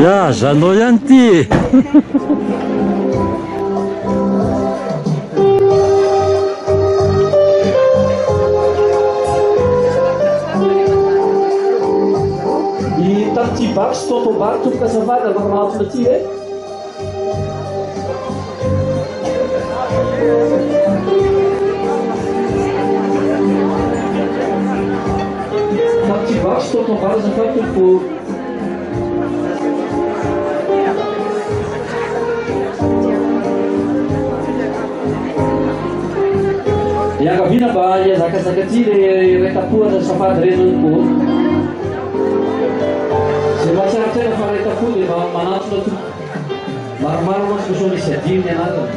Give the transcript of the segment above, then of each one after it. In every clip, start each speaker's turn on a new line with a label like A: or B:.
A: Ya, zanao ihany ty.
B: Ty baky sy tonton-bary tomboka azafady avy mahatona ty e. Ty baky sy tonton-bary azafady tompo. Iangaviana mba hiazakazaka ty le raitam-pohana azafady reny ko. Zay mahatsiarotsara fa raitam-po dia manatona to. Maromaro mantsy koso misy adiny anatiny.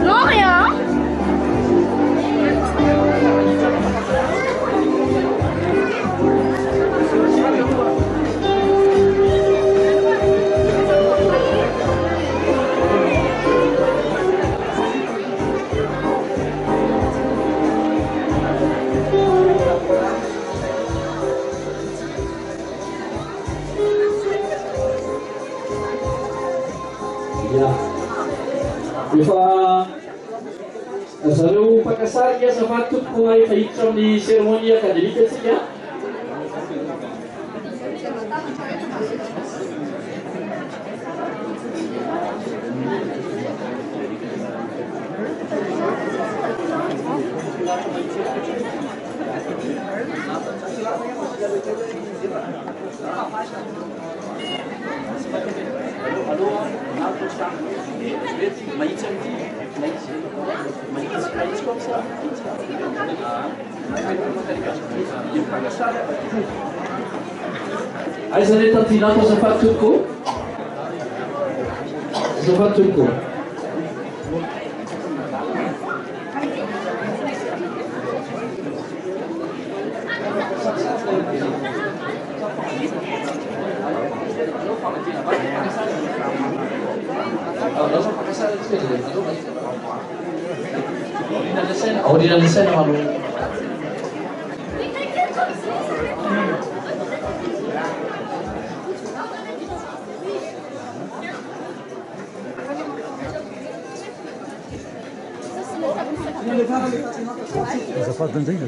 C: Non, rien.
B: Efa zareo mpakasary azafady tompoko efa hiditra amin'ny cérémonie akademika atsika. Aiza le tantinako azafady tompoko? Azafady tompoko. Aurina le scena ma lui.
A: Azafady an'izay.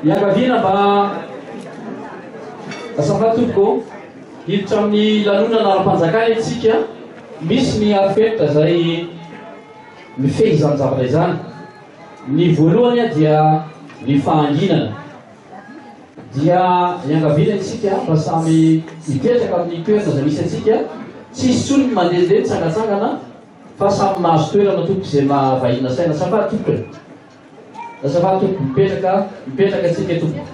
B: Iangaviana mba azafady tompoko hiditra amin'ny lanonana ara-panjakana itsika. Misy ny arifenitra zay mifehy izany zavatra izany. Ny voalohany dia ny fahanginana. Dia iangaviana itsika mba samy mipetraka amin'ny toerana zay misy atsika. Tsisy tsony mandehandeha mitsangatsangana fa samy mahazo toerana tompoko izay mahavahina saina. Azafady tompoko. Azafady tompoko mipetraka atsika tompoko.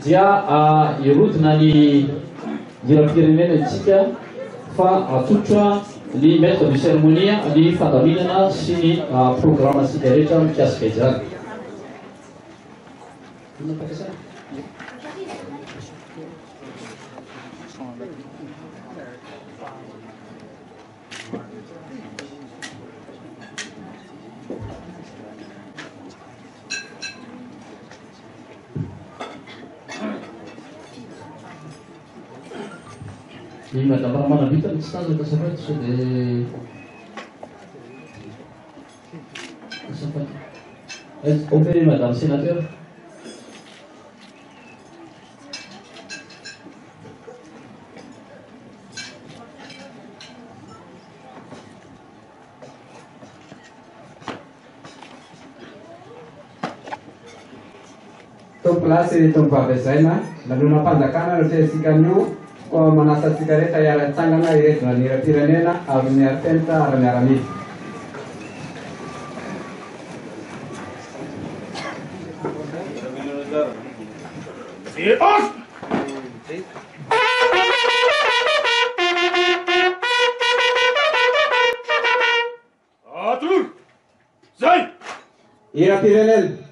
B: Dia irodina ny hiram-pirenena itsika fa atotra ny maître du cérémonie ny fandaminana sy ny programme atsika rehetra mikasika izany. Madame Ramana Vita, le stage de sa fête, c'est des... Opéré, Madame Sénateur.
C: Tompolasy tompo vabezaina lanonam-panjakana rehefa isika anio koa manasa antsika rehetra hiara-tsangana iretina ny hira-pirenena amin'ny aripenta ara-miaramila. Hira-pirenena.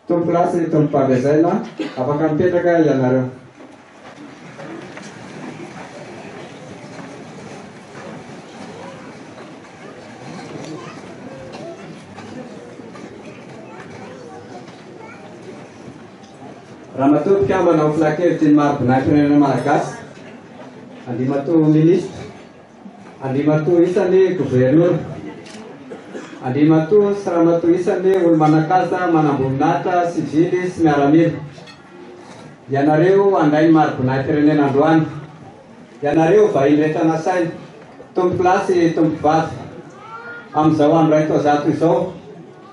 C: Tompolasy tompo-pahabezaina afaka mipetraka ianareo. Raha matobika manao filakevitry ny maro-boninahim-pirenena malagasy, andimatoa minisitra, andimatoa isan'ny gouvernement, andimatoa sy ramatoa isan'ny olo manakaza manamboninahitra sivily sy miaramila. Ianareo andray ny maro-boninahim-pirenena androany. Ianareo vahiny rehetra saina, tompolasy tompovavy. Amin'izao andro ray taozato izao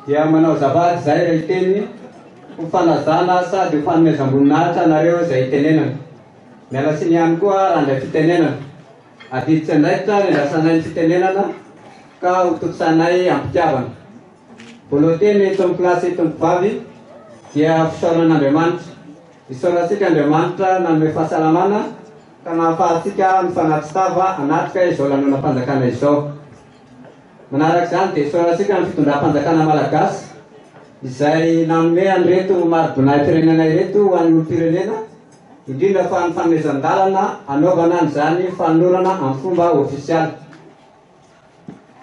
C: dia manao zavady izay raha iteny ho fanazana sady ho fanomezam-boninahitra anareo izay hitenenana. Miala siny ihany koa raha andray fitenenana. Adiditsy andraikitra ny andrasanay ny fitenenana ka ho totsanay ampitiavana. Voalohany tompolasy tompovavy dia fisaoran'Andriamanitra. Isaorantsika Andriamanitra nanome fahasalamana ka nahafahantsika mifanatitava anatrika izao lanonam-panjakana izao. Manaraka izany dia isaorantsika ny fitondram-panjakana malagasy izay nanome an'ireto maro-boninahim-pirenena ireto ho an'ny olo-pirenena, indrindra fa ny fanomezan-dalana anaovana an'izany fanorana amin'ny fomba ofisialy.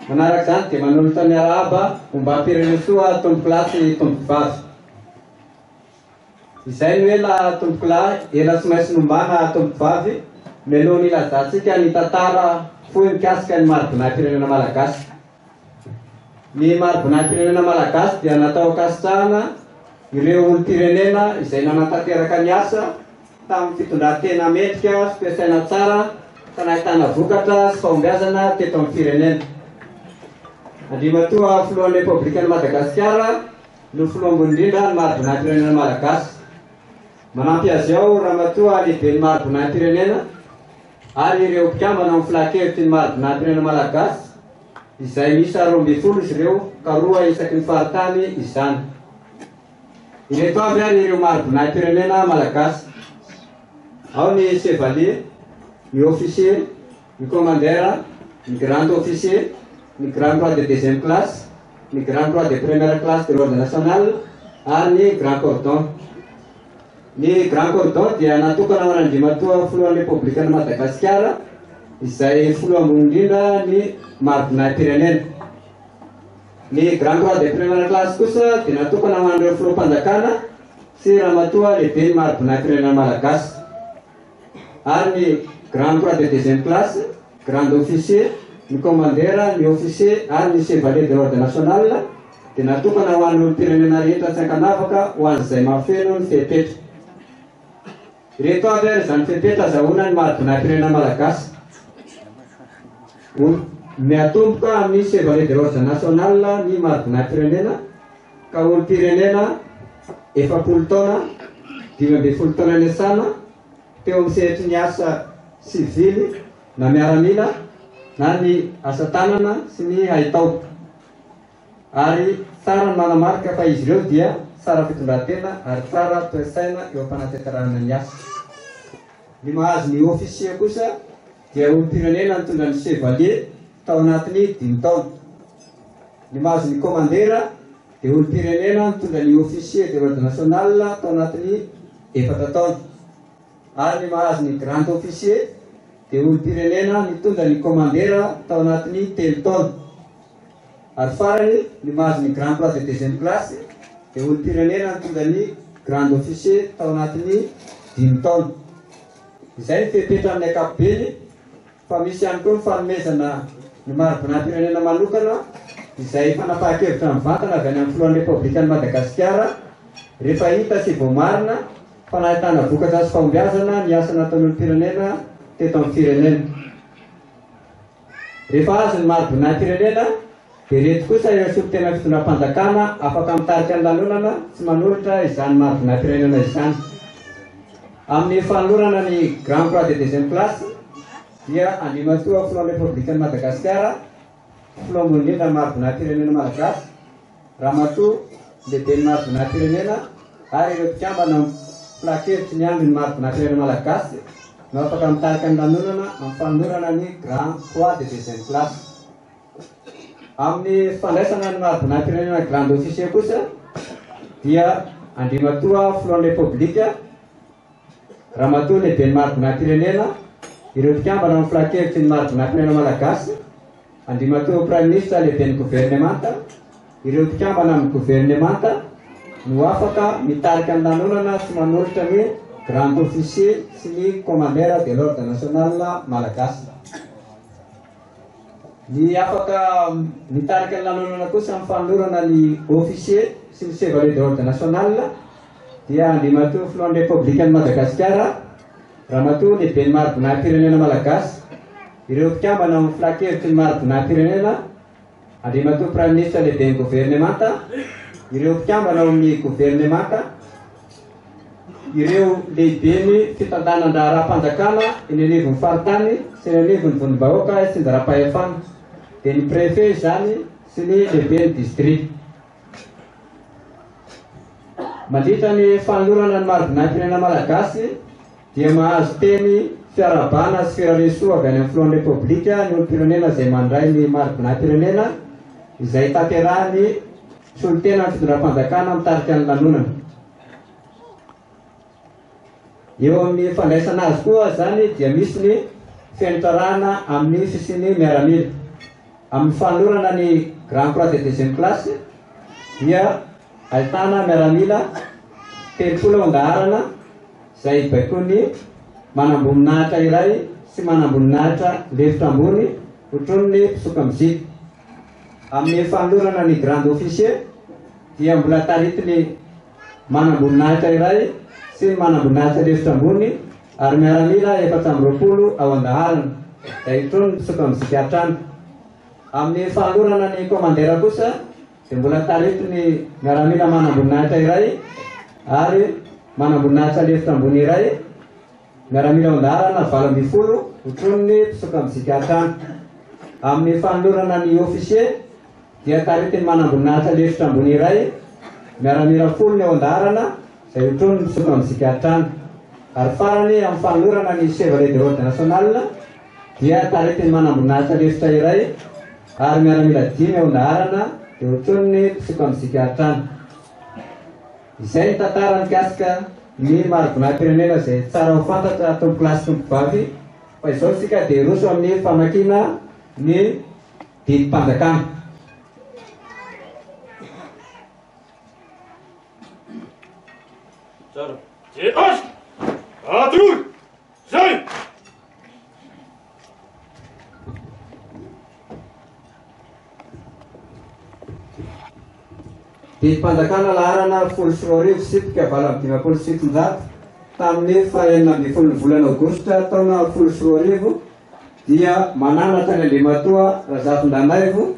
C: Manaraka izany dia manolotra miarahaba ombam-pirenena tompolasy tompovavy. Izay no ela tompolasy ela tsy maintsy nombana tompovavy mialohan'ny ilazantsika ny tantara fohy mikasika ny maro-boninahim-pirenena malagasy. Ny maro-boninahim-pirenena malagasy dia natao hikasitrahana ireo olo-pirenena izay nanatanteraka ny asa tamin'ny fitondran-tena metrika sy fiasaina tsara ka nahitana vokatra sy fahombiazana teto amin'ny firenena. Andrimatoa filohan'ny Repoblikan'i Madagasikara no filoha ambony indrindra ny maro-boninahim-pirenena malagasy. Manampy azy ao ramatoa lehibe ny maro-boninahim-pirenena Ary ireo mpikambana amin'ny filakevitry ny mari-pinatirana malagasy izay misy 12 izy ireo ka 2 isaky ny fahatany izany. Ireto avy ary ireo mari-pinatirana malagasy: ao ny chevalier, ny officier, ny commandeur, ny grand officier, ny grand croix de 2e classe, ny grand croix de 1re classe de l'ordre national ary ny grand cordon. Ny grand cordon dia natokana ho an'Andriamatoa Filohan'ny Repoblikan'i Madagasikara izay filoha ambony indrindra ny mari-pinapirenena. Ny grand croix de 1re classe kosa dia natokana ho an'ireo filoham-panjakana sy ramatoa lehibe ny mari-pinapirenena malagasy. Ary ny grand croix de 2e classe, grand officier, ny commandeur, ny officier ary ny chevalier de l'ordre national dia natokana ho an'olom-pirenena rehetra tsy ankanavaka ho an'izay mahafeno ny fepetra. Ireto avy ary izany fepetra azahoana ny mari-pinapirenena malagasy. Miatomboka amin'ny chevalier de l'ordre national ny mari-pinapirenena ka olom-pirenena 70 taona, 12 taona niasana teo amin'ny sehatry ny asa sivily na miaramila na ny asa tanana sy ny haitao. Ary tsara ny manamarika fa izy ireo dia tsara fitondran-tena ary tsara toe-tsaina eo am-panatanterahana ny asa. Ny mahazo ny officier kosa dia olom-pirenena nitondra ny chevalier tao anatiny 5 taona. Ny mahazo ny commandeur dia olom-pirenena nitondra ny officier de l'ordre national tao anatiny 4 taona. Ary ny mahazo ny grand officier dia olom-pirenena nitondra ny commandeur tao anatiny 3 taona. Ary farany ny mahazo ny grand croix de 2e classe dia olom-pirenena nitondra ny grand officier tao anatiny 5 taona. Izay ny fepetra amin'ny ankapobeny, fa misy ihany koa ny fanomezana ny mari-pinapirenena manokana izay fanapahan-kevitra mivantana avy any amin'ny Filohan'ny Repoblikan'i Madagasikara rehefa hita sy voamarina fa nahitana vokatra sy fahombiazana ny asa nataon'olom-pirenena teto amin'ny firenena. Rehefa azo ny mari-pinapirenena dia reto kosa ireo solon-tena fitondram-panjakana afaka mitarika ny lanonana sy manolotra izany mari-pinapirenena izany. Amin'ny fanolorana ny grand croix de 2e classe dia Andriamatoa Filohan'ny Repoblikan'i Madagasikara, filoha ambony indrindra ny mari-pinapirenena malagasy, ramatoa lehibe ny mari-pinapirenena ary ireo mpikambana filakevitry ny andro ny mari-pinapirenena malagasy no afaka mitarika ny lanonana amin'ny fanolorana ny grand croix de 2e classe. Amin'ny fandraisana ny mari-pinapirenena grand officier kosa dia Andriamatoa Filohan'ny Repoblika, ramatoa lehibe ny mari-pinapirenena, ireo mpikambana amin'ny filakevitry ny mari-pinapirenena malagasy, Andriamatoa prime ministre lehibe ny gouvernemanta, ireo mpikambana amin'ny gouvernemanta no afaka mitarika ny lanonana sy manolotra ny grand officier sy ny commandeur de l'ordre national malagasy. Ny afaka mitarika ny lanonana kosa amin'ny fanolorana ny officier sy ny chevalier de l'ordre national dia Andriamatoa Filohan'ny Repoblikan'i Madagasikara, ramatoa lehibe ny mari-pinapirenena malagasy, ireo mpikambana amin'ny filakevitry ny mari-pinapirenena, Andriamatoa prime ministre lehibe ny gouvernemanta, ireo mpikambana amin'ny gouvernemanta, ireo lehibe ny fitantanan-draharam-panjakana eny anivon'ny faritany sy eny anivon'ny vonim-bahoaka sy ny daram-pahefana, dia ny préfet izany sy ny lehibe ny district. Mandritra ny fanolorana ny mari-pinapirenena malagasy dia mahazo teny fiarabana sy firaresoa avy any amin'ny Filohan'ny Repoblika ny olom-pirenena izay mandray ny mari-pinapirenena izay tanterahany solon-tena ny fitondram-panjakana mitarika ny lanonana. Eo amin'ny fandraisana azy koa zany dia misy ny fianitarana amin'ny sisiny miaramila. Amin'ny fanolorana ny grand croix de 2e classe dia ahitana miaramila 30 andaharana izay baikony manamboninahitra iray sy manamboninahitra lefitra ambony ohatron'ny mpisoka mizika. Amin'ny fanolorana ny grand officier dia mbola taritiny manamboninahitra iray sy manamboninahitra lefitra ambony ary miaramila 420 ao andaharana dia ohatron'ny mpisoka mizika hatrany. Amin'ny fanolorana ny commandeur kosa dia mbola taritiny miaramila manamboninahitra iray ary manamboninahitra lefitra ambony iray miaramila andarana valambifolo otrony mpisoka amin'ny zikatrano amin'ny fanolorana ny officier dia taretiny manamboninaitra lefitra ambony iray miaramila folo ny ao andarana izay otrony mpisoka amin'ny zikatrano ary farany amin'ny fanolorana ny chevalier de l'ordre national dia taretiny manamboninaitra lefitra iray ary miaramila 5 ao andarana dia otrony mpisoka amin'ny zikatrano. Izay ny tantara mikasika ny marim-pirenena izay tsara ho fantatra tompo klasy tompo vavy fa izao sika dia roso amin'ny famakiana ny didim-panjakana. Didim-panjakana laharana 10 sipika valo amby 500 tamin'ny fahaenina amby 10 volana aogositra taona 10 dia mananatra ny Andriamatoa Razafindranaivo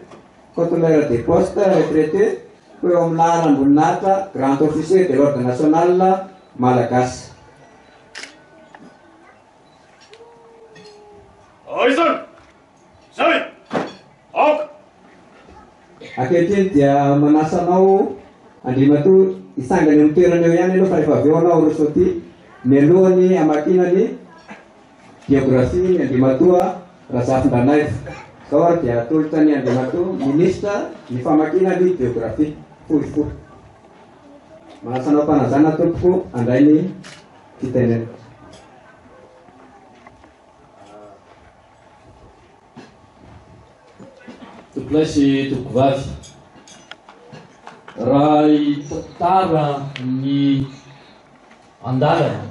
C: contrôleur des postes retraité ho eo amin'ny laharam-boninahitra grand officier de l'ordre national malagasy. Ankehitriny dia manasanao Andriamatoa hisangany amin'ny toerana eo ihany aloha fa rehefa avy eo anao roso ty mialohany amakiana ny biografie ny Andriamatoa Razafindranaivo. Zao ary dia atolotra ny Andriamatoa ministra ny famakiana ny biografie fohy. Manasanao mpanazana tompoko andray ny fitenena.
B: Toplaisy tompoko vavy raha hitantara ny andalana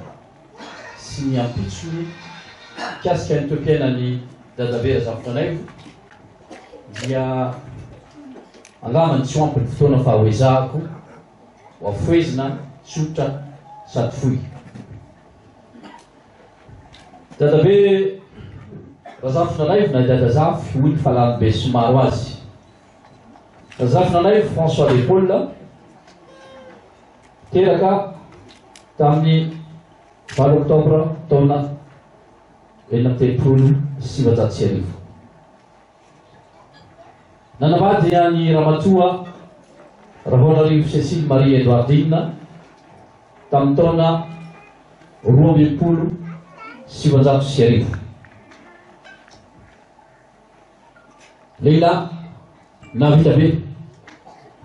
B: sy ny ampitsony mikasika ny toam-piainany dadabe Razafindranaivo dia angambany tsy ho ampy ny fotoana fahahoezahako ho afoezina tsotra sady fohy. Dadabe Razafindranaivo na dada Zafy hoy ny fahalalabe somaro azy. Razafindranaivo François de Paul teraka tamin'ny 8 octobre taona 1979. Nanavady ny Ramatoa Rahoanarivo Cécile Marie Edouardine tamin'ny taona 1979. Leila navita be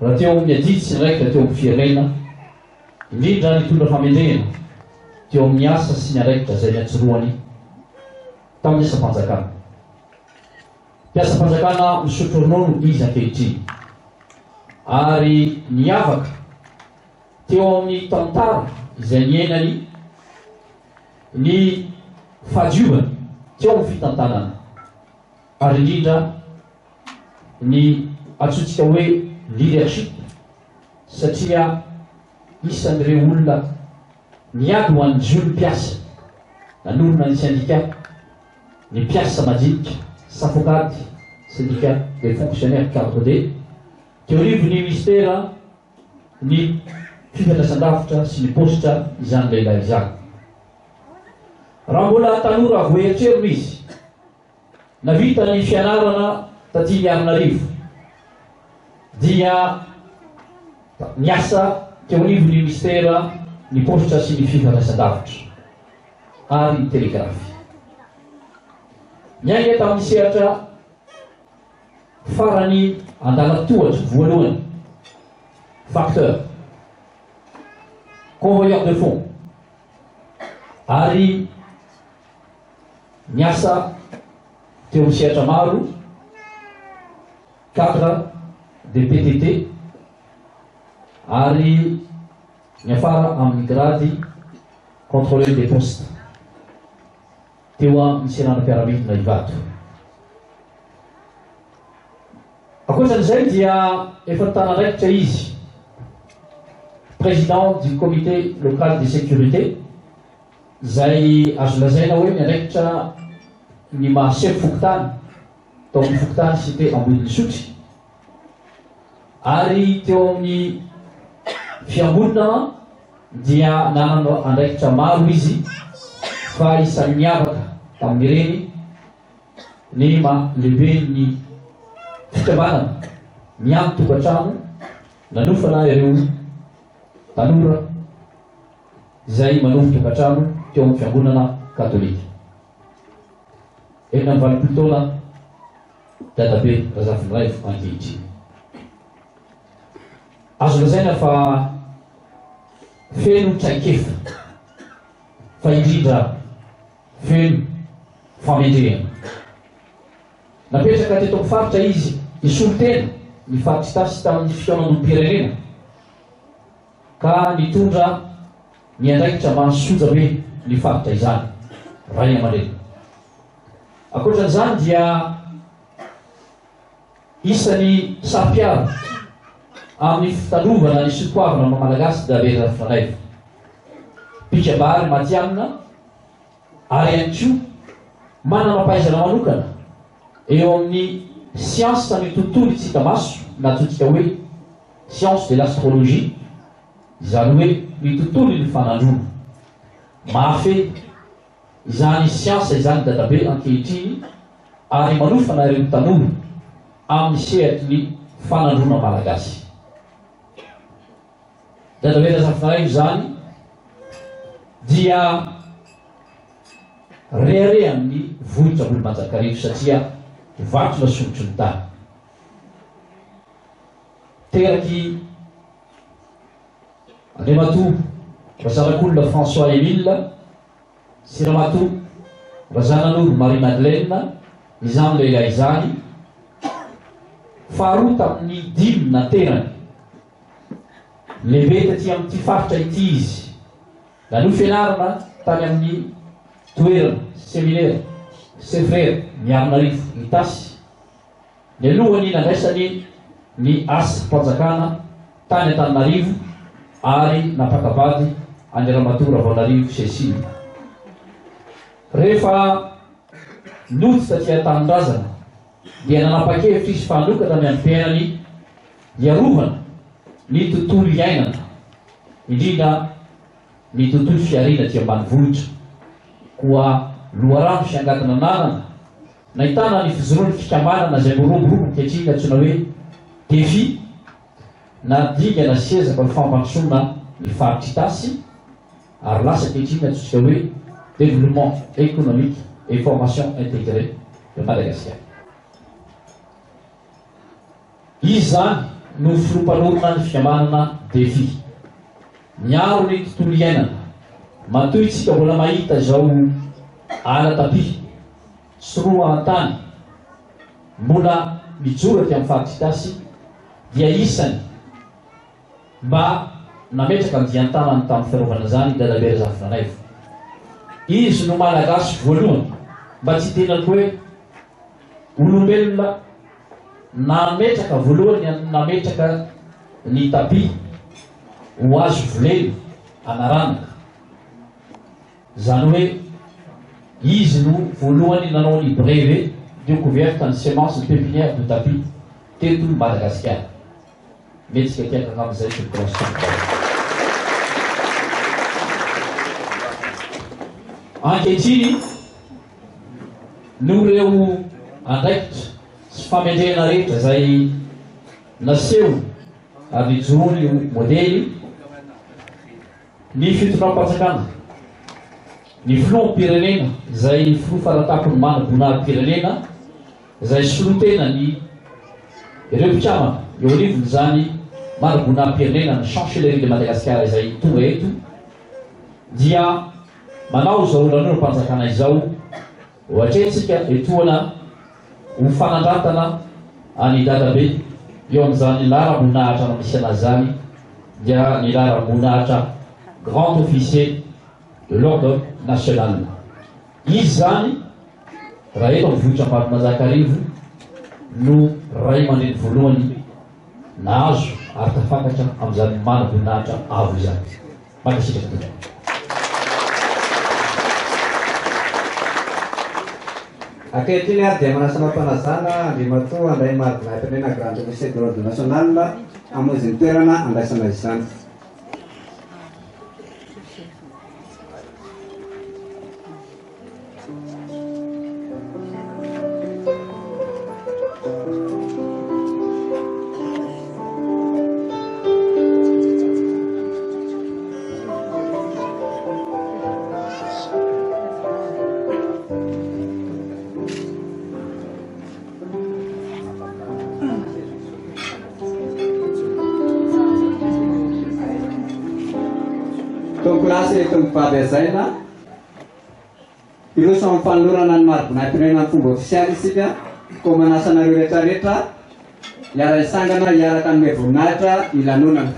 B: raha teo miadidy sy niraika da teo amin'ny firenena indrindra nitondra famendrena teo amin'ny asa sy ny araikitra izay niatsoroany tamin'ny asa-panjakana. Mpiasa-panjakana misotro ronono izy ankehitriny ary niavaka teo amin'ny tantara izay niainany ny fahadiovany teo amin'ny fitantanana ary indrindra ny atsotsika hoe leadership satria isan'ireo olona niady ho an'ny zolo mpiasa nanorona ny syndicat ny mpiasa majinika safokady syndicat des fonctionnaires cadre D teo rivo ny ministera ny fifandraisan-davitra sy ny positra izany lehilahy izany. Raha mbola tanora voertrerona izy navita ny fianarana taty Antananarivo dia niasa teo anivo ny ministera ny positra sy ny fifandraisan-davitra ary ny telegrafy. Niainga tamin'ny sehatra farany andala-tohatra voalohany facteur convoyeur de fond ary niasa teo amin'ny sehatra maro cadre de PTT ary niafara amin'ny grady contrôleur des postes teo amin'ny seranam-piaramitina Ivato. Ankoatran'izay dia efa tanandraikitra izy président du comité local de sécurité izay azo lazaina hoe miandraikitra ny mahasefo fokotany tao amin'ny fokotany cité Ambodiny Sotry ary teo amin'ny fiambonana dia nanana andraikitra maro izy fa isan'ny miavaka tamin'ireny ny lehibe ny fikambanana miampy tokantrano nanofana ireo tanora izay manohy tokantrano teo amin'ny fiangonana katolika. Enina amby valopolo taona dadabe Razafindraivo ankehitriny. Azo lazaina fa feno traikefa fa indrindra feno famendrehana. Napetraka teto amin'ny faritra izy isolo tena ny faritry tasy tamin'ny fiaonan'olom-pirenena ka nitondra ny andraikitra mansoja be ny faritra izany ray aman-dreny. Ankoatran'izany dia isan'ny safiaro amin'ny fitalovana ny sokoavana ma malagasy dadabe Razafindraivo. Pikabary matianina ary ihany koa manana mampahaizana manokana eo amin'ny siansa ny tontolo tsy hita maso na totsika hoe science de l'astrologie, izany hoe ny tontolo ny fanandrona. Mahafehy izany siansa izany dadabe ankehitriny ary manofana ireo tanora amin'ny sehatry ny fanandrona malagasy. Dadabe Razafindraivo zany dia rehare amin'ny vohitra olo-manjakarivo satria vatsona solotry ny tany. Teraky Andriamatoa razanak'olona François Emile sy Ramatoa razanan'olo Marie Madeleine izany lehilahy izany faharoa tamin'ny 5 naterany lehibe taty amin'ity faritra ity izy nanohy fianarana tany amin'ny toerana seminaire Sefrère Miarinarivo Itasy. Ny alohany nandraisany ny asa mpanjakana tany Antananarivo ary napakabady any Ramatoa Ravanarivo Cécile. Rehefa noty taty Antanindrazana dia nanapa-kevitra izy fanokatra ny ampiainany iarovana ny tontolo iainana indrindra ny tontolo fiarina ty ambanivohitra koa loharano fiangatana anarana nahitana ny fizoroany fikambanana izay moroborobo ankehitriny antsoina hoe défi na dingana sezaka ny fampandrosoana ny faritry tasy ary lasa ankehitriny antsika hoe développement économique et formation intégrée de Madagascar. Izy zany no filompanorona ny fikambanana défi. Miaro ny tontolo iainana matoy tsika mbola mahita zao ala tapi soroa an-tany mbola mijora ty amin'ny faritry tasy dia isany mba nametraka ny diantanany tamin'ny fiarovana zany dadabe Razafindraivo. Izy no malagasy voalohany mba tsy tenako hoe olombelona nametraka voalohany nametraka ny tapi ho azo volelo anaranaka. Zany hoe izy no voalohany nanao ny brevet découverte ny semence pépinière de tapis teto Madagascar. Mety tsika tiaka amin'izay ankehitriny no reo andraikitra sy famendrena rehetra zay naseho ary nijoroany io modely ny fitondram-panjakana ny filoham-pirenena zay filoha faratapony manam-boninahim-pirenena zay solotena ny ireo mpitramana eo anivony zany manam-boninahim-pirenena ny chancellerie de Madagascar izay tonga eto dia manao zao lanonam-panjakana izao ohatretsika etoana ho fanandratana any dadabe eo amin'izany laram-boninahitra misy anazy zany dia ny laram-boninahitra grand officier de l'ordre national. Izy zany raha eto amin'ny vohitra Ambatomazakarivo no ray aman-dreny voalohany nahazo ary tafakatra amin'izany manam-boninahitra avo izany. Makasitraka tokoa.
C: Ankehitriny ary dia manasa mampanazana Andriamatoa andray Marinadrenena grande officier de l'ordre national amonjy ny toerana andraisana izany. plasy tombompahabezaina iroso amin'ny fanolorana ny maro-bonam-pirenena ny fomba ofisialy isika ko manasanareo rehetrarehetra hiara-isangana hiaraka nome voninahitra ilanonana.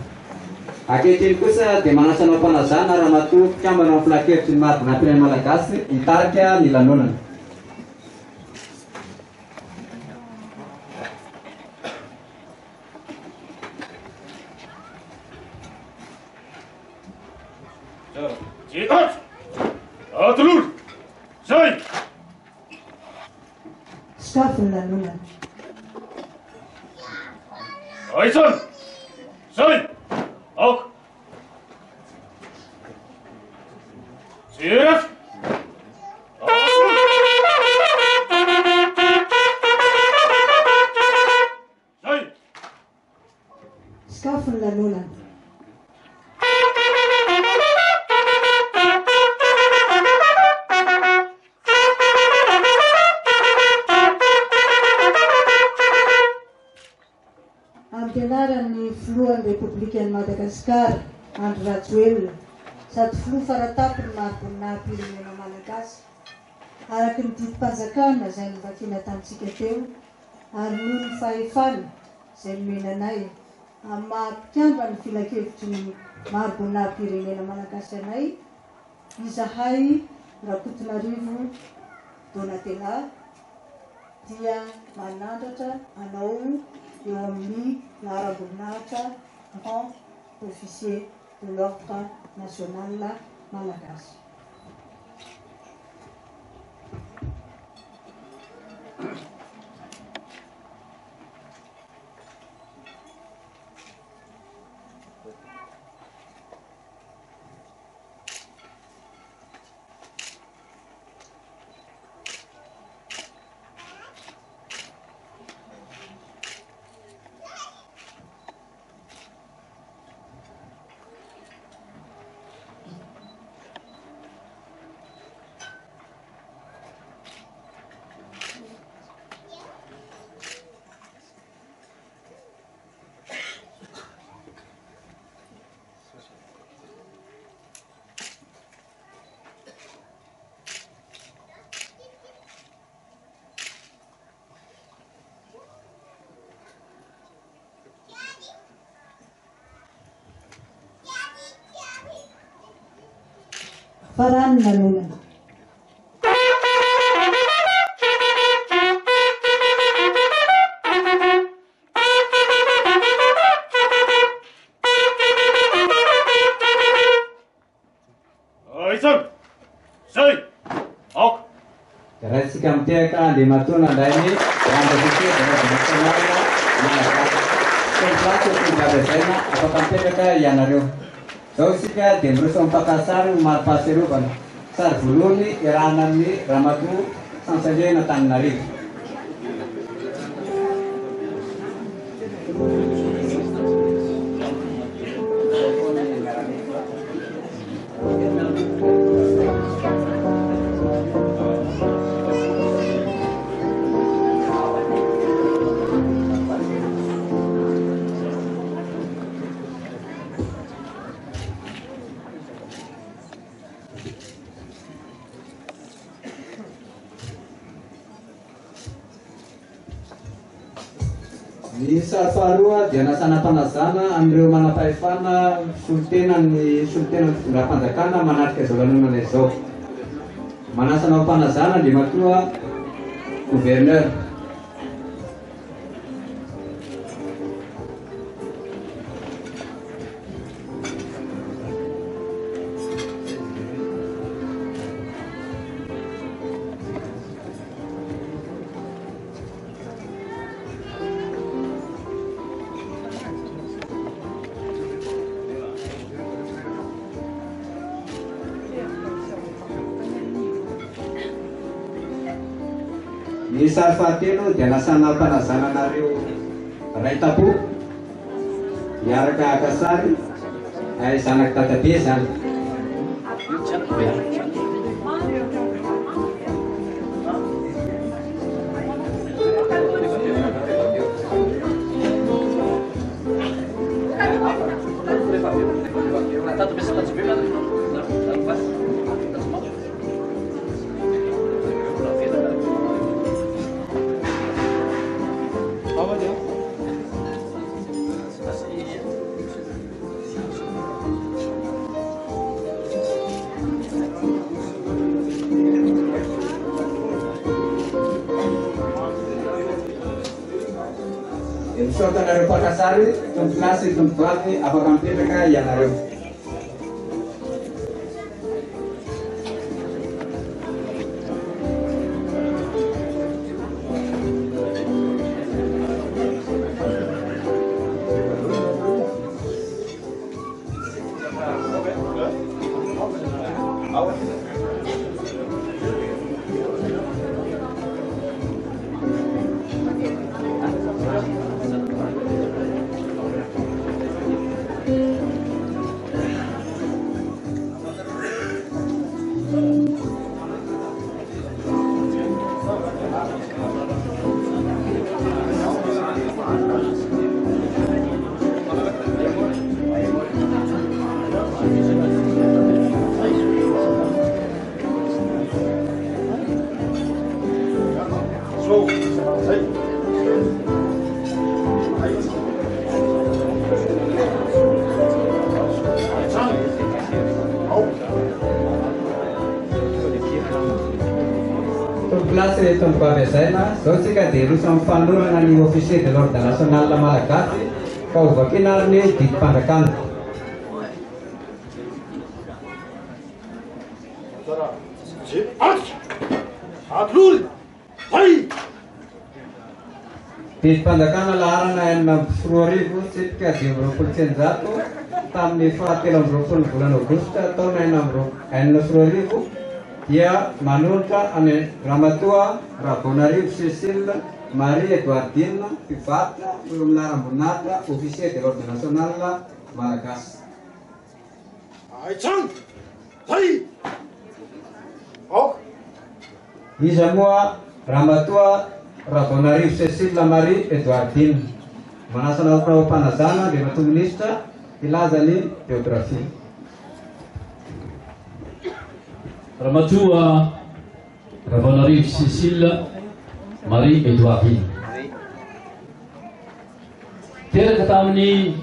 C: Ankehitriny kosa dia manasanao mpanazana ramatoa mpikambana amin'ny filakevitry ny maro-bonam-pirenena malagasy hitarika ny lanonana.
D: Atulur! Zai!
E: Skafin lanonana.
D: Aisan! Zai! Ok! Siraf! Zai!
E: Skafin lanonana. Ampianaran'ny filohan'ny Republikan'i Madagasikara Andry Rajoelina sady filoha faratapony maro-boninahim-pirenena malagasy araky ny didim-panjakana izay nivakiana tamintsika teo ary noho ny fahefana izay nomenanay amin'ny maha-mpikamba ny filakevitry ny maro-boninahim-pirenena malagasy anay izahay Rakotonarivo Donatella dia manandratra anao eo amin'ny laharam-boninahitra grand officier de l'ordre national malagasy. Farany lanonana.
D: Aisan! Zai! Ok!
C: Raha isika mitehaka andriamatona andrainy andafike nasionalina malagasy. Tomboplatsy tombompahabezaina afaka mipetraka ianareo. Zao isika dia miroso amin'ny mpakasary ny maro-pahaserovana. Sary voalohany iarahana amin'ny ramatoa Sansaliana Tananarivo. Ny sary faharoa dia nasana mpanazana amin'ireo manam-pahefana solitena ny fitondram-panjakana manatrika izao lanonana izao. Manasanao mpanazana andriamatoa gouverneur. Ny sary fahatelo dia nasana mpanazananareo Raitapo miaraka akasary zanaky dadabe zany.
B: Tanto pensa, tá subindo,
C: dia misaotanareo mpakasary tompolasy tompovavy afaka mipetraka ianareo. Tompolasy tombovavy azaina zao tsika dia rosa mifanorana ny officier de l'ordre national malagasy ka ho vakinariny didim-pandrakana. Didim-pandrakana laharana 4 tsipika 20 tamin'ny 17 volana aogositra taona 2024 dia manolotra any Ramatoa Rabonarivo Cécile Marie Edouardine mpivatra olominaram-boninahitra officier de l'ordre national malagasy. Iza moa Ramatoa Rabonarivo Cécile Marie Edouardine manasa naopanazana dia mahatongo ministra ilaza ny géographie.
B: Ramatoa Rabonarivo Cécile Marie Edouardine teraka tamin'ny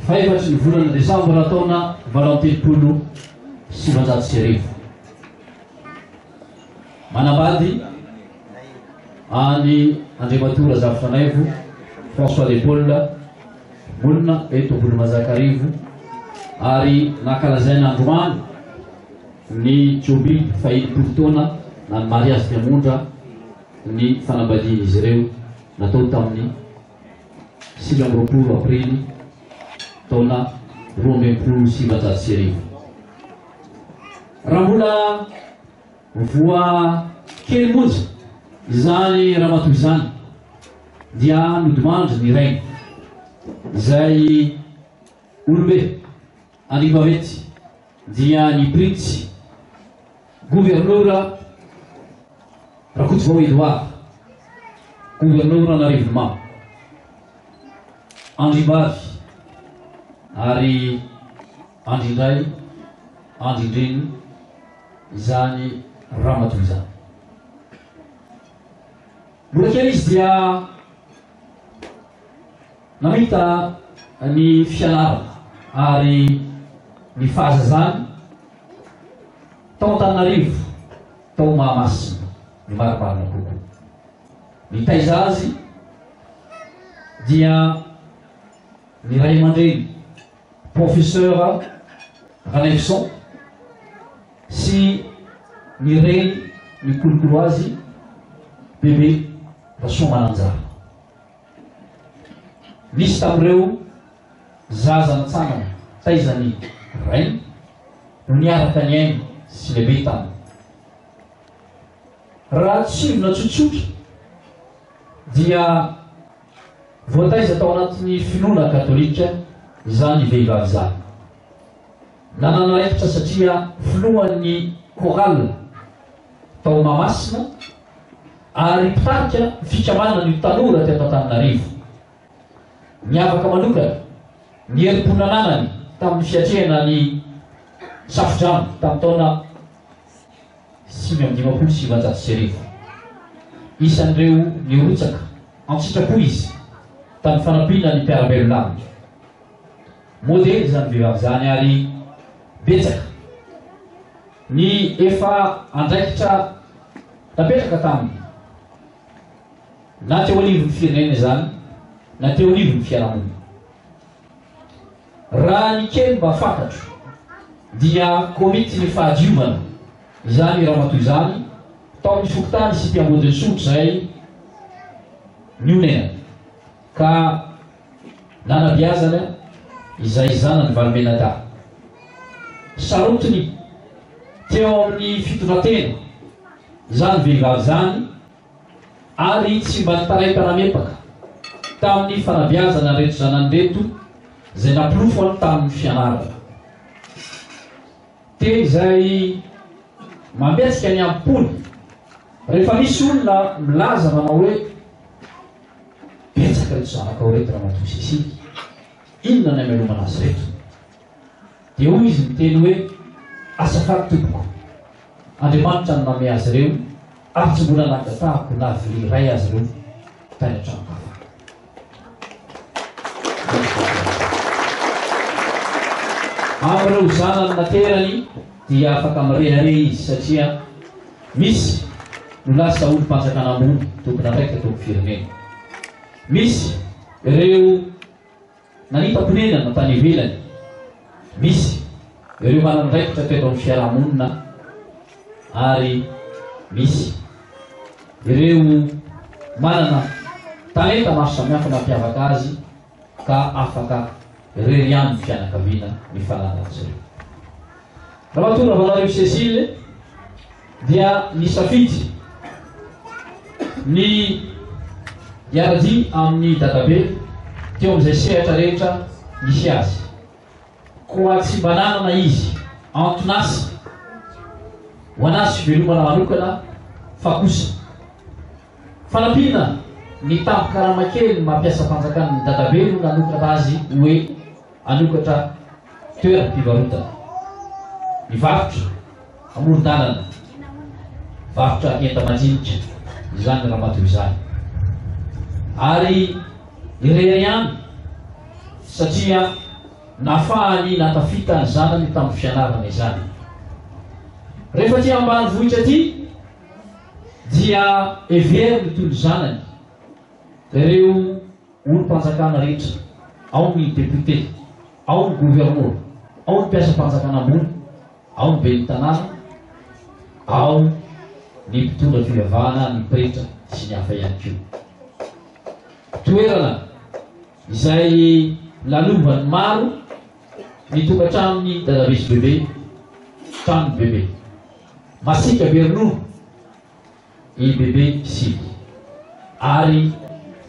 B: 4 volana Desambra taona 2017 manambady any Andriamatora Zafinanaivo François de Paul monina eto Ambohimazakarivo ary nakalazaina androany ny joby fahidipolo taona na ny mariage fiamondra ny fanambadiana izy ireo natao tamin'ny 20 aprily taona 2017. Raha mbola voa kely monja izany ramatoa izany dia nodimandry ny rainy izay olobe Anivavety dia ny prince gouverneur Rakotovao Edouard gouverneur Anarivomamy Andrimbavy ary Andrindray Andrindreny izany ramatoa izany. Mbola kely izy dia namita ny fianarana ary ny fahazazany tao Antananarivo tao Mahamasina ny marimarina kokoa. Ny taiza azy dia ny ray aman-dreny professeur Ranefson sy ny reny ny kolokolo azy bebe Rasoamananjara. Nisy tamin'ireo zaza nitsanana taizany rainy no niaraka ny ainy sy lehibe taminy. Raha tsivona tsotsotra dia voataiza tao anatin'ny finoana katolika izany vehivavy izany. Nananaikitra satria filohan'ny chorale tao Mahamasina ary mpitarika fikamanana ny tanora teto Antananarivo. Niavaka manokana ny herim-ponananany tamin'ny fiatrehana ny safidrano tamin'ny taona 1979. Isan'ireo nirotsaka an-tsitrapo izy tamin'ny fanampiana ny mpiara-belomany. Modely zany vehivavy zany ary betsaka ny efa andraikitra napetraka taminy na teo anivon'ny firenena zany na teo rivo ny fiarahamonina. Raha ny kely mba fantatro dia komity ny fahadiovana izany raha matoy izany tao amin'ny fokotany sy mpiambodiny sotro zay nionena ka nanabiazana izay zanany Valomenada. Sarotiny teo amin'ny fitondratena izany vehivavy zany ary tsy mba nitaraim-panamepaka tamin'ny fanabiazana reto zanany reto zay nampilofo any tamin'ny fianarana. Te izay mampiatsika ny ampony rehefa misy olona milaza manao hoe betsaka reto zanakao reto raha matoy Cécile, inona ny amelomana azy reto? Dia hoy izy miteny hoe azafady tompoko, Andriamanitra no nanome azy ireo ary tsy mbola nangatahako na vily iray azy ireo tany an-tranokafa. Amin'ireo zanany naterany dia afaka mirehareha izy satria misy no lasa olo mpanjakana ambony tokony andraika toko firenena. Misy ireo nanita-ponenana tany ivelany, misy ireo manandraikitra teto amin'ny fiarahamonina ary misy ireo manana talenta maro samihafa mampiavaka azy ka afaka irery amin'ny fianakaviana ny fananan'izy ireo. Raha mahatonga vanareo Cécile dia nisafidy ny iarady amin'ny dadabe teo amin'izay sehatra rehetra misy azy, koa tsy mba nanana izy antonasy ho anazy velomana manokana fa kosa fanampiana ny tampo-karama kely mampiasa fanjakana ny dadabe no nanokatra azy hoe anokatra toeram-pivarotana, mivarotra amoron-dalana, varotra enta-majinika, izany raha matoy izany. Ary irery ihany satria nafahany natafita ny zanany tamin'ny fianarana izany. Rehefa tia ambanivohitra ty dia every mitondro zanany ireo olo-mpanjakana rehetra, ao ny député, ao ny gouverneur, ao ny mpiasa-mpanjakana ambony, ao ny ben'ny tanàna, ao ny mpitondra fivavahana, ny pretra sy ny hafa ihany koa. Toerana izay lalovany maro ny tokantranony dadabe sy bebe, tranony bebe masika Bernono i bebe Sily, ary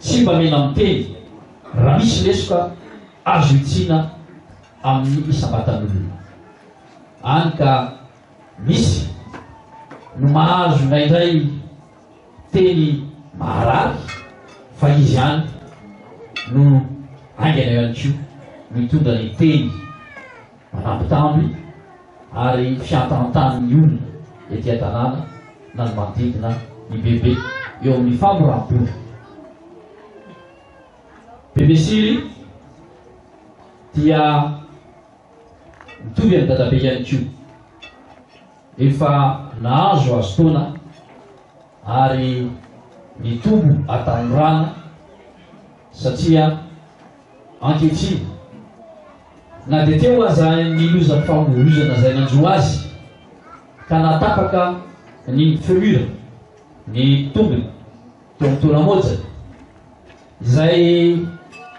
B: tsy mba mena miteny raha misy lesoka azo itsina amin'ny isam-batan'olona. Any ka misy no mahazo indraindray teny maharary fa izy ihany no aingana ihany koa mitondra ny teny manambitamby ary fiantantan'ny olona ety an-tanàna na ny manodidina ny bebe eo amin'ny famoram-polo. Bebe Sily dia mitovy amin'ny dadabe ihany koa, efa nahazo azo taona ary mitobo atanorana satria ankehitriny na dia teo aza niloza famorozana zay nanjo azy ka natapaka ny femura ny tongony teo amin'ny tonamoja izay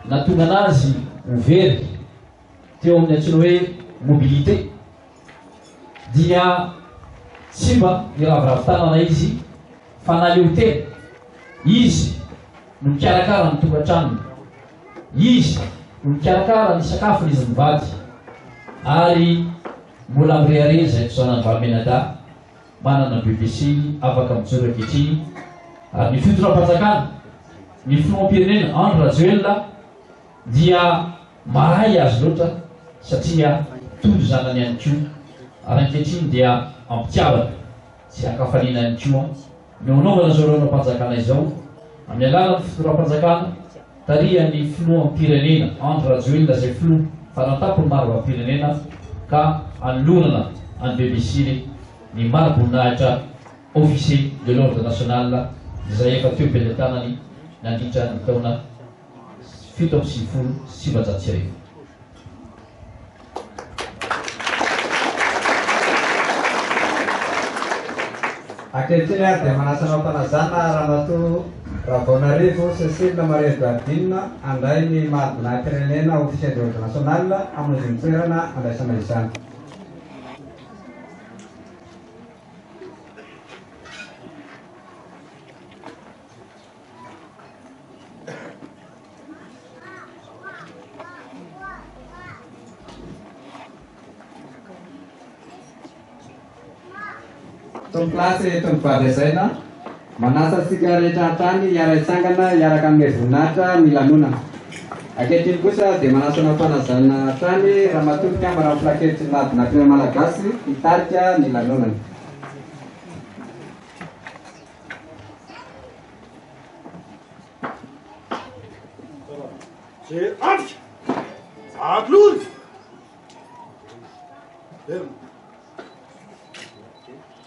B: natonga anazy overy teo amin'ny antsoina hoe mobilité, dia tsy mba niraviravin-tanana izy fa naleo tena izy no mikarakara ny tokantranony, izy no mikarakara ny sakafony izy mivady, ary mbola mirehareha zay zanany Valomenada manana bebe Sily afaka mijoro ankehitriny. Ary ny fitondram-panjakana ny filoham-pirenena Andry Rajoelina dia mahay azy loatra satria tondro zanany ihany koa, ary ankehitriny dia ampitiavana sy ankafaliana ihany koa no anaovana zao reonam-panjakana izao amin'ny alalan'ny fitondram-panjakana taria ny filoham-pirenena Andry Rajoelina zay filoha fanatapony maro am-pirenena ka anolorana any bebe Sily ny maro-boninahitra officier de l'ordre national izay efa teo ben'ny tanany nandritra ny taona fito amby sivifolo sivanjato sy arivo.
C: Ankehitriny ary dia manasana ampanazana Ramatoa Ravoanarivo Cécile Maria Gardine andray ny mahadinafirenena officiel de national amin'ny toerana andraisana izany. Tomplace tombavy azaina manasa sika rehetra hatrany hiara-itsangana hiaraka amin'ny voninahitra ny lanonana. Ankehitriny kosa dia manasana ampanazana hatrany Ramatoa Mpikambana amin'ny plakety mahadinafirenena malagasy hitarika ny lanonana.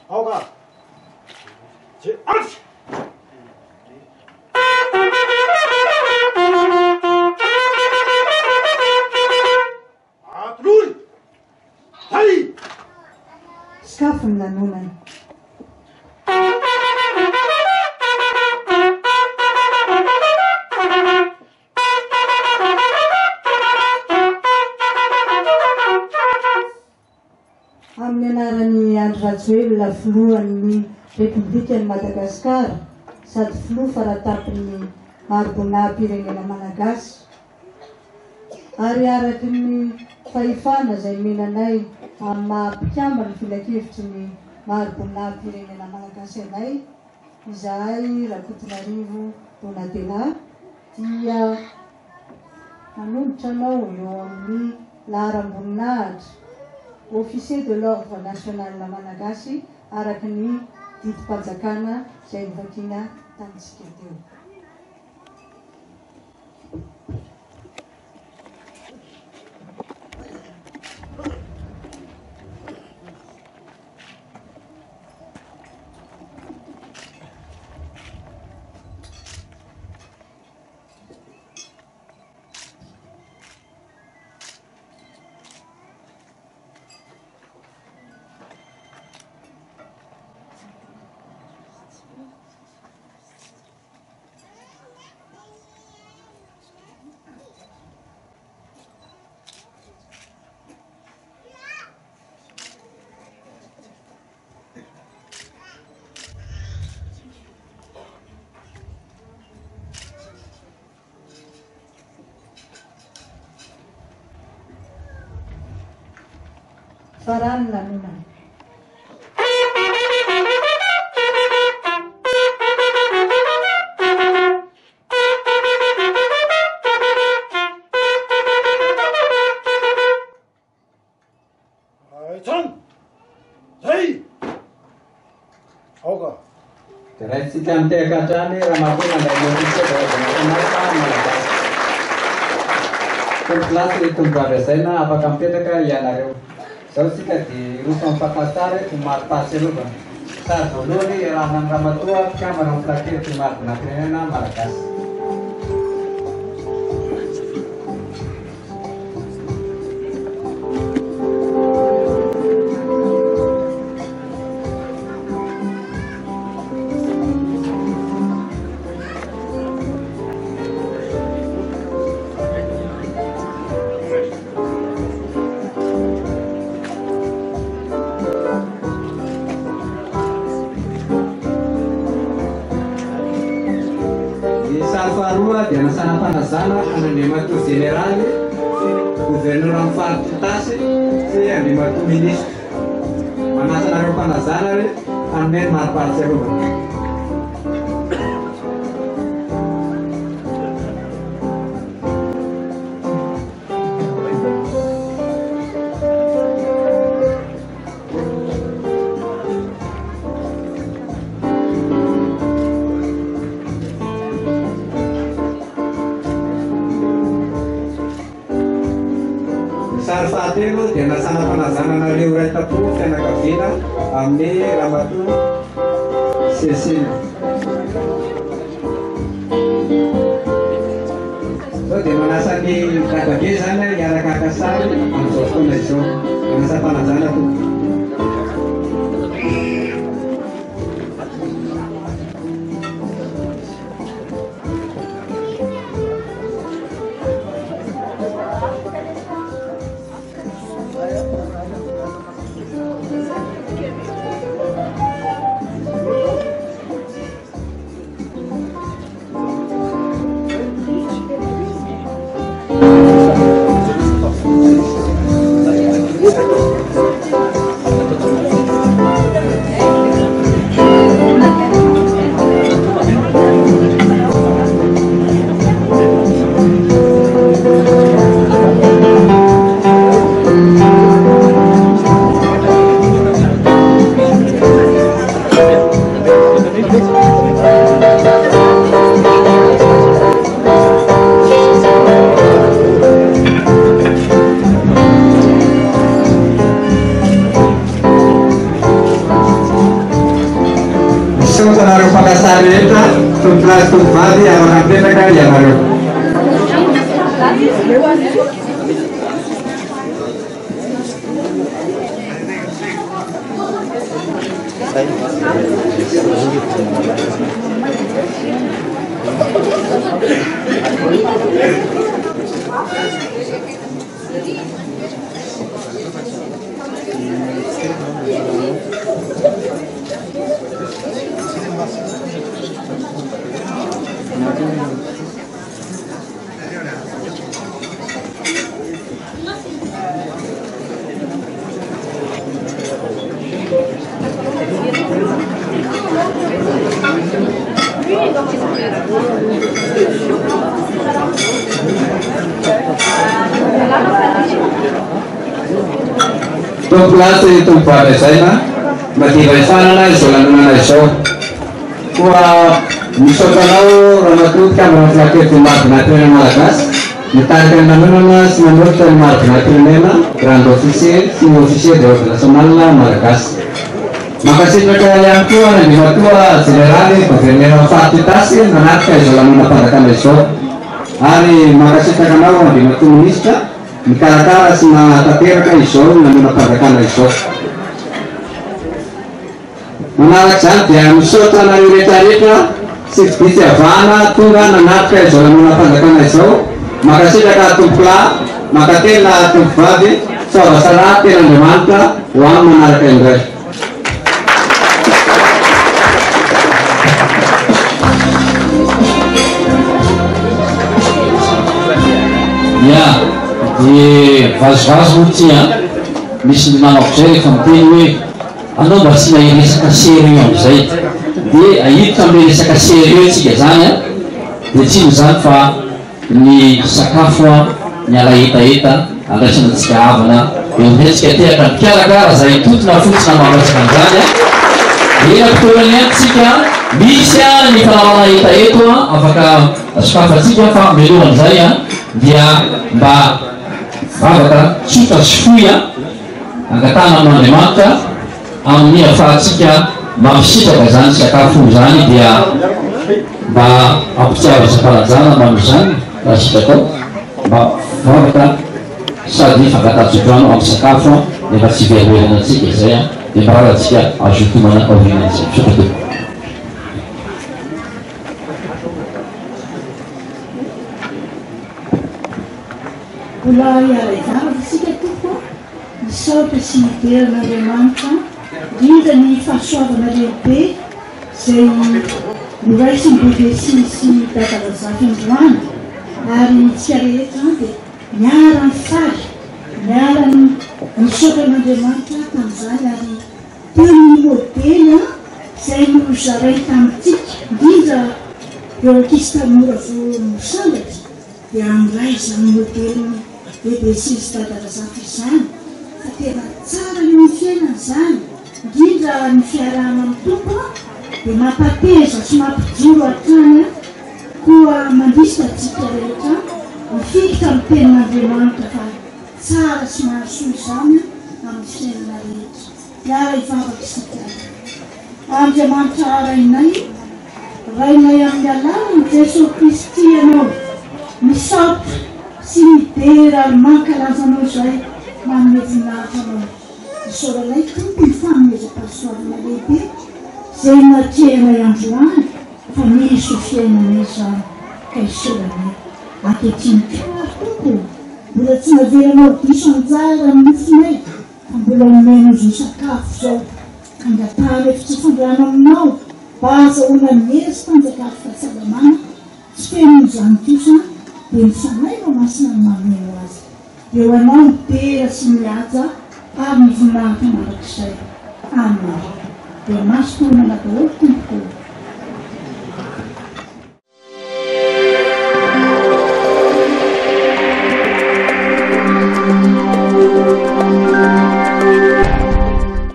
D: Auga! C'est Arch! Atlul! Allez!
E: Skafy ny lanonana. Amin'ny anaran'ny Andry Rajoelina filohan'ny Repoblikan'i Madagasikara sady filoha faratapin'ny maro-bona-pirenena malagasy ary araky ny fahefana izay menanay amin'ny maha-mpikambana ny filakevitry ny maro-bona-pirenena malagasy anay izahay Rakotonarivo Donatella dia manolotra anao eo amin'ny laharam-boninahitra officier de l'ordre national malagasy araky ny didim-panjakana izay nivakiana tamintsika teo. Farany lanonana.
C: Raitsika mitehaka hatrany Ramatoa mandray officier de national malagasy. Tomplace tombavy azaina afaka mipetraka ianareo. Zao sika dia rofa mifankasary maro-pahatsiarovana. Sary voalohany iarahana Ramatoa Mpikambana amin'ny plakety maro-bona-pirenena malagasy. Dia nasana panazana Andriamatoa Général, Gouverneur amin'ny faritra Tasy sy Andriamatoa Ministre. Manasana ireo panazana hanome ny maro-pahatsiarovana. Sary fahatelo dia nasana panazananareo iray tapo fianakaviana amin'ny Ramatoa Cécile. Zao dia asan'ny dadabe zany hiaraka akasary amin'izao fotoana izao anasafanajana tompo. Tumvadi anak mereka yang baru. Pelati itu pada saya, mati bersama soalnya naisau. Wah, misalnya kalau ramadhan kan laki cuma penatiran malakas, ditanyakan nama menurut tema penatiran grand officier, senior officier dari Semala Malakas. Makasih mereka yang tua dan yang tua, sederhana, pekerjaan fasilitasi, menatkan soalnya pada naisau. Hari makasih tak kenal di mata minista. Mikara-kara sina tapera ka iso na napadakan na iso. Manalak sa dia musota na reta-reta sipiti avana tunga na napka iso na napadakan na iso. Makasih ka tumpla, makatela tumpade, so salate na demanta, wang manalak engre.
B: Ya. Di vazo-vazo tia misy manao zay rehefa miteny hoe anao mba tsy mahay resaka sérieux amizay dia ahiditra amin'ny resaka sérieux tsika zany a dia tsino zany fa ny sakafo ny alahetaeta andraisana antsika havana eo amintsika tehaka mikarakara zay totona fotsina mamatsika an'izany a ena fitoerany antsika misy a ny fanamana etaeto a afaka sokafatsika fa melohan'izay a dia mba vavaka tsotra sy foy a angatana amin'Andriamanitra amin'ny ahafahantsika mampisipaka zany sakafo zany dia mba ampitiava isa-palanjana manao zany raha sitratao mba vavaka sady fangatatsotrano amin'ny sakafo nefa tsy veroverana antsika izay a dia mba raha antsika azotomana aoriana antsika sotrato.
E: Pula iarazava isika tokoa misaotra sy miveran'Andriamanitra indrindra ny fahasoavana lehibe zay noraisiny BBC sy dadalazafy androany ary tsika rehetra dia miara ny faly miara ny misaotra an'Andriamanitra tamin'izany ary teo ny modely zay no zaray tamintsika indrindra eo ankisy tanora vo mosambatra dia amiray zany modely BBC sy dadalazafy izany fa tena tsara eo ny fiainana zany indrindra ny fiarahana amin'ny tompo dia mampateza sy mampijoro hatrany koa mandrisika antsika rehetra mifikitra amin'ny tenin'Andriamanitra fa tsara sy mahasoa izany amin'ny fiainana rehetra. Iara ivavaka isika Andriamanitra arainay rainay amin'ny alalany Jesosy Kristy ianao misaotra sy mitera mankalazanao izay manome voninahitranao isaoranay tompo ny fanomezam-pahasoavana lehibe zay natrehanay androany fa misy ho fiainanay zany ka isaoranay ankehitriny kary tompo mbola tsy navelanao diso anjara mifinay fa mbola nomena zao sakafo zao angatany efa tsy fandrano aminao mba azahoana mihery tanjakafo fahasalamana tsy fenon'izany kosa dia mifanay no masina ny mameno azy eo anao mitera sy mihaja ary ny voninahitra marak'izay amen dia masotonana daholo tompoko